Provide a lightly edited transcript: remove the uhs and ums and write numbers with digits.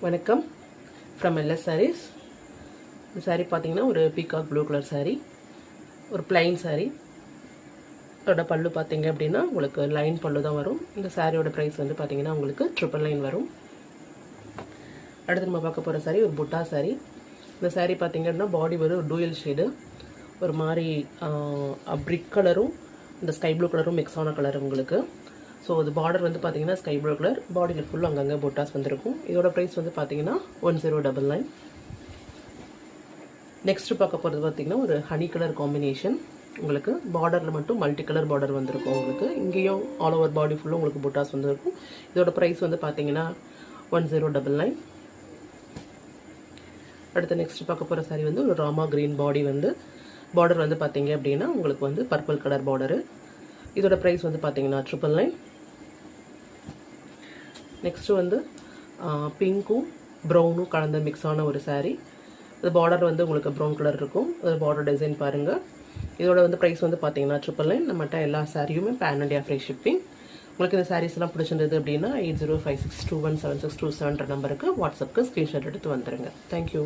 வணக்கம் from LS saris. இந்த சாரீ பார்த்தீங்கன்னா ஒரு பீகாக் ப்ளூ கலர் சாரீ, ஒரு பிளைன் சாரீ. அதோட பல்லு பார்த்தீங்க அப்படின்னா உங்களுக்கு லைன் பல்லு தான் வரும். இந்த சாரியோட ப்ரைஸ் வந்து பார்த்தீங்கன்னா உங்களுக்கு 999 வரும். அடுத்து நம்ம பார்க்க போகிற சாரீ ஒரு புட்டா சாரீ. இந்த சாரீ பார்த்தீங்க அப்படின்னா பாடி ஒரு டூயல் ஷேடு, ஒரு மாதிரி பிரிக் கலரும் இந்த ஸ்கை ப்ளூ கலரும் மிக்ஸ் ஆன கலர் உங்களுக்கு. ஸோ இது பார்டர் வந்து பார்த்தீங்கன்னா ஸ்கை ப்ளூ கலர், பாடியில் ஃபுல்லாக அங்கங்கே புட்டாஸ் வந்துருக்கும். இதோட ப்ரைஸ் வந்து பார்த்தீங்கன்னா 1099. நெக்ஸ்ட்டு பார்க்க போகிறது பார்த்தீங்கன்னா ஒரு ஹனி கலர் காம்பினேஷன். உங்களுக்கு பார்டரில் மட்டும் மல்டி கலர் பார்டர் வந்திருக்கும். உங்களுக்கு இங்கேயும் ஆல் ஓவர் பாடி ஃபுல்லாக உங்களுக்கு புட்டாஸ் வந்துருக்கும். இதோட ப்ரைஸ் வந்து பார்த்தீங்கன்னா 1099. அடுத்து நெக்ஸ்ட் பார்க்க போகிற சாரி வந்து ஒரு ராமா கிரீன் பாடி வந்து பார்டர் வந்து பார்த்தீங்க அப்படின்னா உங்களுக்கு வந்து பர்பிள் கலர் பார்டரு. இதோட ப்ரைஸ் வந்து பார்த்தீங்கன்னா 999. நெக்ஸ்ட்டு வந்து பிங்க்கும் ப்ரௌனும் கலந்த மிக்ஸான ஒரு சாரீ. இது பார்டர் வந்து உங்களுக்கு ப்ரௌன் கலர் இருக்கும். அது பார்டர் டிசைன் பாருங்கள். இதோட வந்து ப்ரைஸ் வந்து பார்த்தீங்கன்னா 999. நம்மகிட்ட எல்லா சாரியுமே பேன் இண்டியா ஃப்ரீ ஷிப்பிங். உங்களுக்கு இந்த சாரீஸ்லாம் பிடிச்சிருந்தது அப்படின்னா 8056217627 நம்பருக்கு வாட்ஸ்அப்புக்கு ஸ்க்ரீன்ஷாட் எடுத்து வந்துடுங்க. தேங்க்யூ.